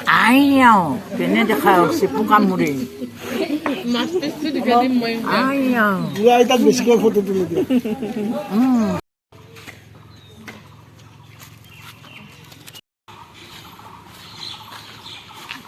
Ayaw. Pinadaka si Pukamuri. Ayaw. Buhay tak besikal foto tulo dia.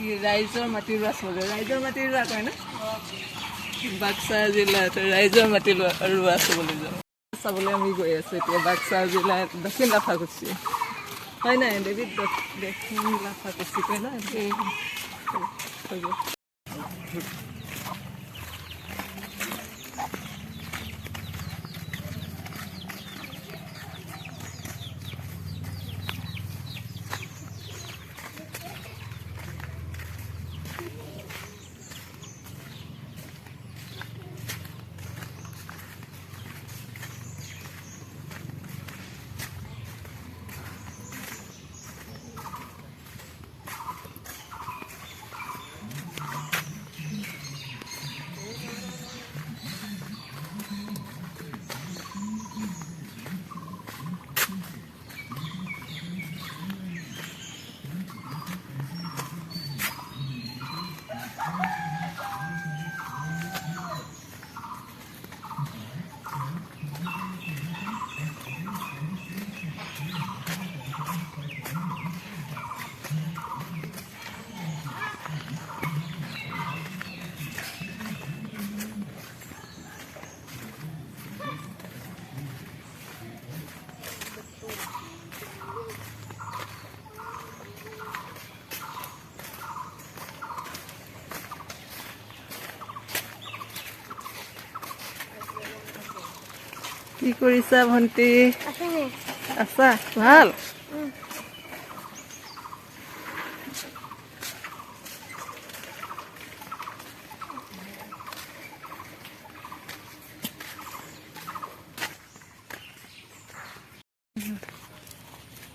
ৰাইজৰ মাটি ৰোৱা চলে ৰাইজৰ মাটি ৰোৱা কয় না বাক্সা জিলাত ৰাইজৰ মাটি ৰোৱা চবলৈ যাওঁ চাবলৈ আমি গৈ আছোঁ এতিয়া বাক্সা জিলাত দক্ষিণ লাফাকুছি হয় নাই দেৱীত দক্ষিণ লাফাকুছি কয় না কি কৰিছা ভণ্টি আছা ভাল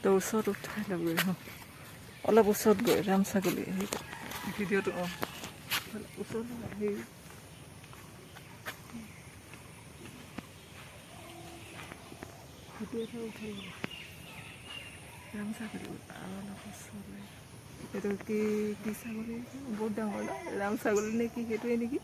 তো ওচৰত উঠাই ল'ব অলপ ওচৰত গৈ ৰাম ছাগলী ভিডিঅ'টো ওচৰত আহি ৰাম ছাগলী এইটো কি কি ছাগলী বহুত ডাঙৰ ন ৰাম ছাগলী নে কি সেইটোৱে নেকি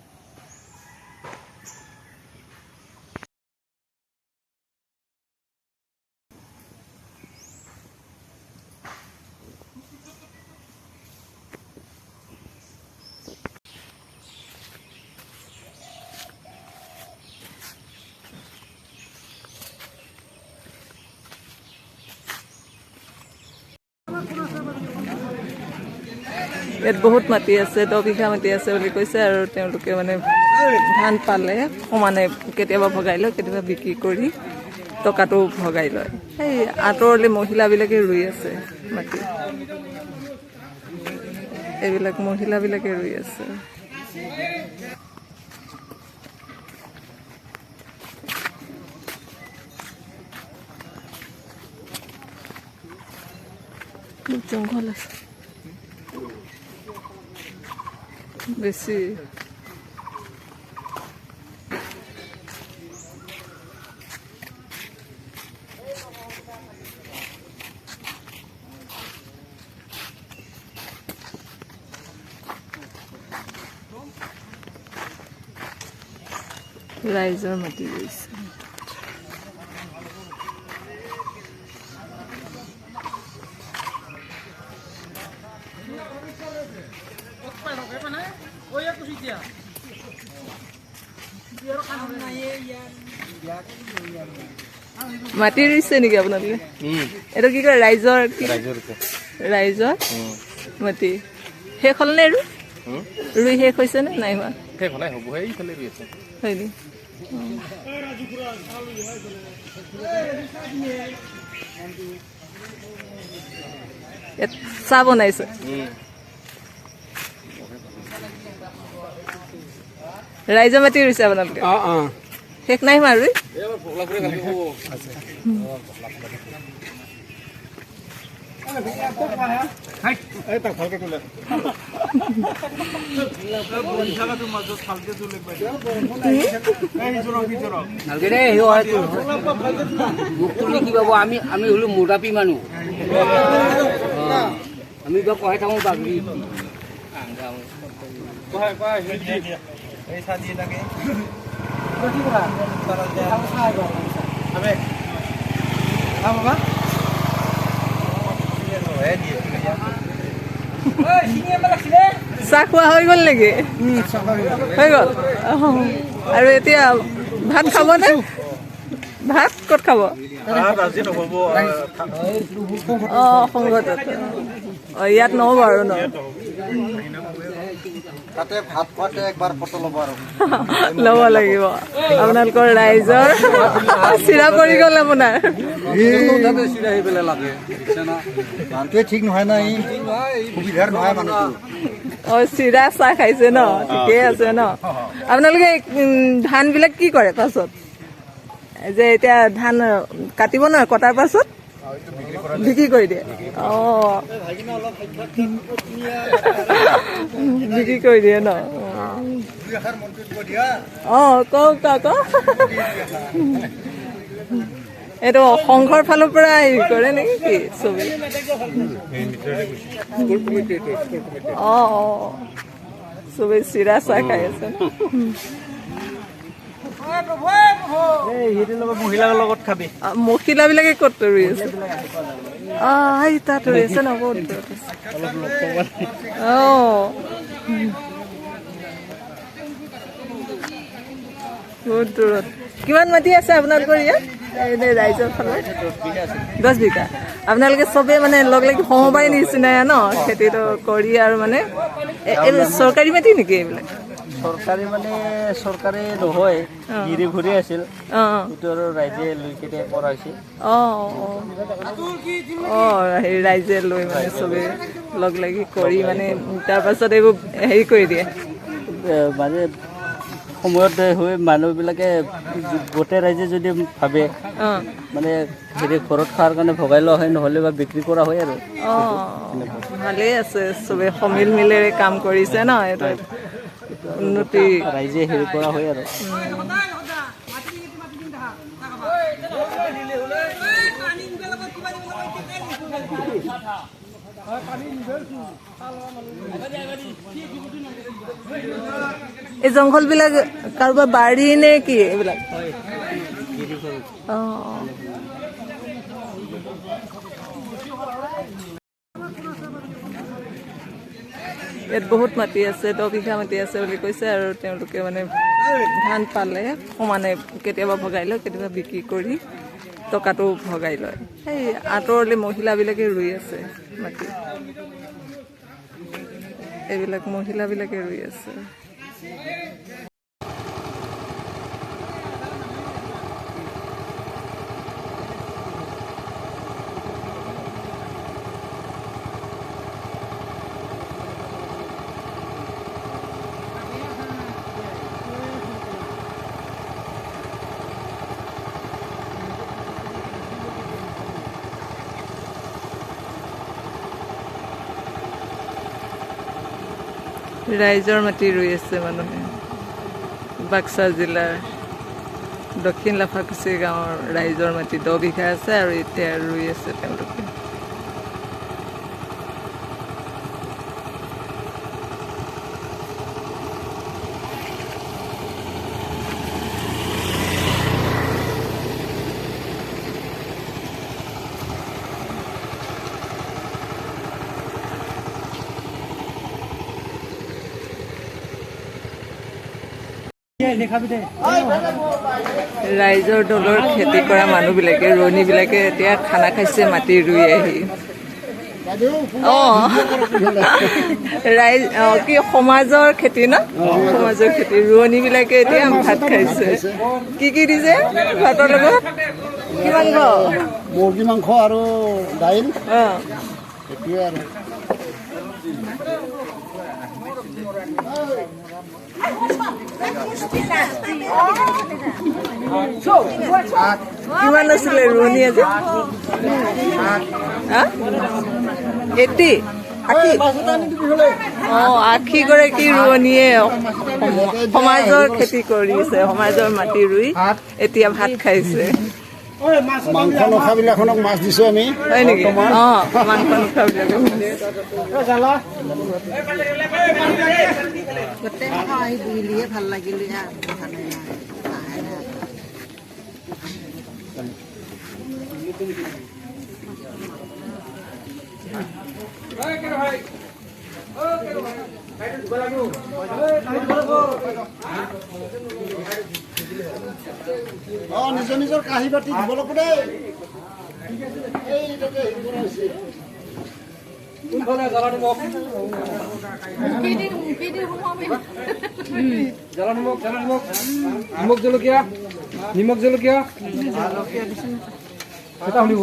ইয়াত বহুত মাটি আছে 10 বিঘা মাটি আছে বুলি কৈছে আৰু তেওঁলোকে মানে ধান পালে সমানে কেতিয়াবা ভগাই লয় কেতিয়াবা বিক্ৰী কৰি টকাটো ভগাই লয় এই আঁতৰলে মহিলাবিলাকে ৰুই আছে মাটি এইবিলাক মহিলাবিলাকে ৰুই আছে জংঘল আছে বেশি ৰাইজৰ মাটি গৈছে মাটি ৰুইছে নেকি আপোনালোকে এইটো কি কয় ৰাইজৰ ৰাইজৰ মাটি শেষ হ'ল নে ৰুই শেষ হৈছে নে নাই হোৱা হয় নি চাহ বনাইছে ৰাইজৰ মাটি ৰুইছে আপোনালোকে শেষ নাই হোৱা ৰুই আমি হলো মোটাপি মানুহ আমি বা কয় থাকো বাগৰি চাহ খোৱা হৈ গ'ল নেকি হৈ গ'ল আৰু এতিয়া ভাত খাবনে ভাত ক'ত খাব অঁ সংগত ইয়াত নহ'ব আৰু ন তাতে ভাত খোৱাতে একবাৰ ফটো ল'ব আৰু ল'ব লাগিব আপোনালোকৰ ৰাইজৰ চিৰা পৰি গ'ল আপোনাৰ মানুহটোৱে ঠিক নহয় না ই সুবিধাৰ নহয় মানুহটো অঁ চিৰা চাহ খাইছে ন ঠিকেই আছে ন আপোনালোকে ধানবিলাক কি কৰে পাছত যে এতিয়া ধান কাটিব নহয় কটাৰ পাছত বিক্ৰী কৰি দিয়ে অঁ বিক্ৰী কৰি দিয়ে ন অঁ কওক আকৌ এইটো সংঘৰ ফালৰ পৰা হেৰি কৰে নেকি কি চবেই অঁ অঁ চবেই চিৰা চাহ খাই আছে মহিলাৰ লগত খাবি মহিলাবিলাকে ক'ত ৰুই আছে অঁ তাত ৰুই আছে ন বহুত দূৰত অঁ বহুত দূৰত কিমান মাটি আছে আপোনালোকৰ ইয়াত এনেই ৰাইজৰ ফালে 10 বিঘা আপোনালোকে চবেই মানে লগ লাগি সমবায় নিচিনাই ন খেতিটো কৰি আৰু মানে চৰকাৰী মাটি নেকি এইবিলাক চৰকাৰী মানে চৰকাৰী নহয় গিৰি ঘূৰি আছিল সেইটো আৰু ৰাইজে লৈ কেনে কৰা হৈছে হেৰি ৰাইজে লৈ মানে চবেই লগ লাগি কৰি মানে তাৰপাছত এইবোৰ হেৰি কৰি দিয়ে মানে সময়ত হৈ মানুহবিলাকে গোটেই ৰাইজে যদি ভাবে মানে হেৰি ঘৰত খোৱাৰ কাৰণে ভগাই লোৱা হয় নহ'লে বা বিক্ৰী কৰা হয় আৰু ভালেই আছে চবেই সমিল মিলেৰে কাম কৰিছে ন এইটো উন্নতি ৰাইজে হেৰি কৰা হয় আৰু এই জংঘলবিলাক কাৰোবাৰ বাৰী নে কি এইবিলাক ইয়াত বহুত মাটি আছে 10 বিঘা মাটি আছে বুলি কৈছে আৰু তেওঁলোকে মানে ধান পালে সমানে কেতিয়াবা ভগাই লয় কেতিয়াবা বিক্ৰী কৰি টকাটো ভগাই লয় সেই আঁতৰলৈ মহিলাবিলাকে ৰুই আছে মাটি এইবিলাক মহিলাবিলাকে ৰুই আছে ৰাইজৰ মাটি ৰুই আছে মানুহে বাক্সা জিলাৰ দক্ষিণ লাফাকুছি গাঁৱৰ ৰাইজৰ মাটি 10 বিঘা আছে আৰু এতিয়া ৰুই আছে তেওঁলোকে ৰাইজৰ দলৰ খেতি কৰা মানুহবিলাকে ৰোৱনীবিলাকে এতিয়া খানা খাইছে মাটি ৰুই আহি ৰাইজ কি সমাজৰ খেতি ন সমাজৰ খেতি ৰোৱনীবিলাকে এতিয়া ভাত খাইছে কি দিছে ভাতৰ লগত কি মাংস মুৰ্গী মাংস আৰু দাইল এতিয়া আৰু কিমান আছিলে ৰোৱনী আজি 80 গৰাকী ৰোৱনীয়ে সমাজৰ খেতি কৰিছে সমাজৰ মাটি ৰুই এতিয়া ভাত খাইছে মাংস নোখোৱাবিলাকক মাছ দিছোঁ আমি হয় নেকি অঁ মাংস নোখোৱাবিলাকে ভাল লাগিলে নিজৰ নিজৰ কাঁহী বাতি দিব লাগিব দেই নিমখ জলকীয়া নিমখ জলকীয়া এটা শুনিব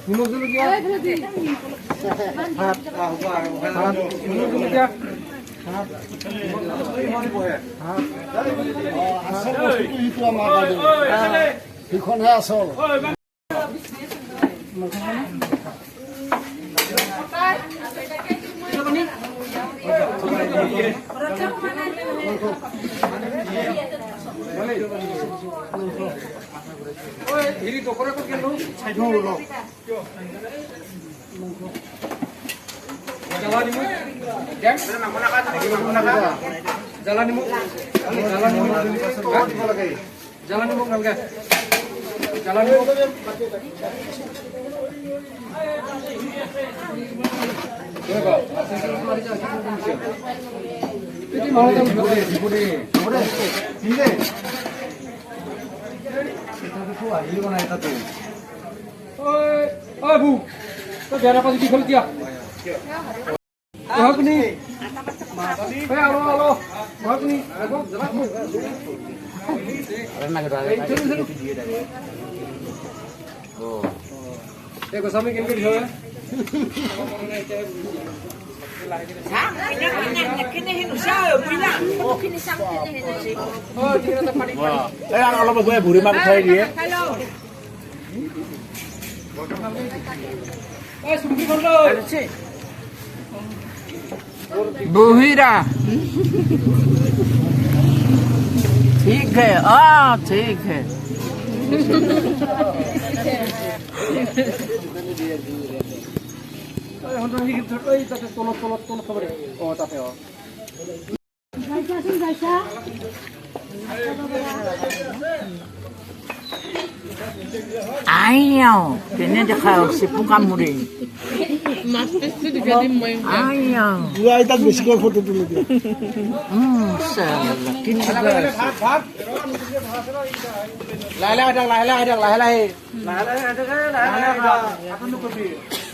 নিমখ জলকীয়া সেইখনহে আচল হেৰি টকৰা ক'ত গেলো জ্বালা নিমখ জ্বালা নিমখ জ্বালা নিমখ নালগে জ্বালা নিমখ বু তই বেয়া নাপাবি কি দিয়া আপুনি আলো আলো আপুনি এই গোস্বামী কেনেকৈ দিছ অলপ বুঢ়ী মাক উঠাই দিয়ে बुहिरा ठीक है ठीक है Ayaw, kini dia kau sipu kamu deh. Ayaw. Gua itu besikor foto dulu dia. Salah. Kini juga. লাহে লাহে লাহে লাহে লাহে লাহে লাহে লাহে লাহে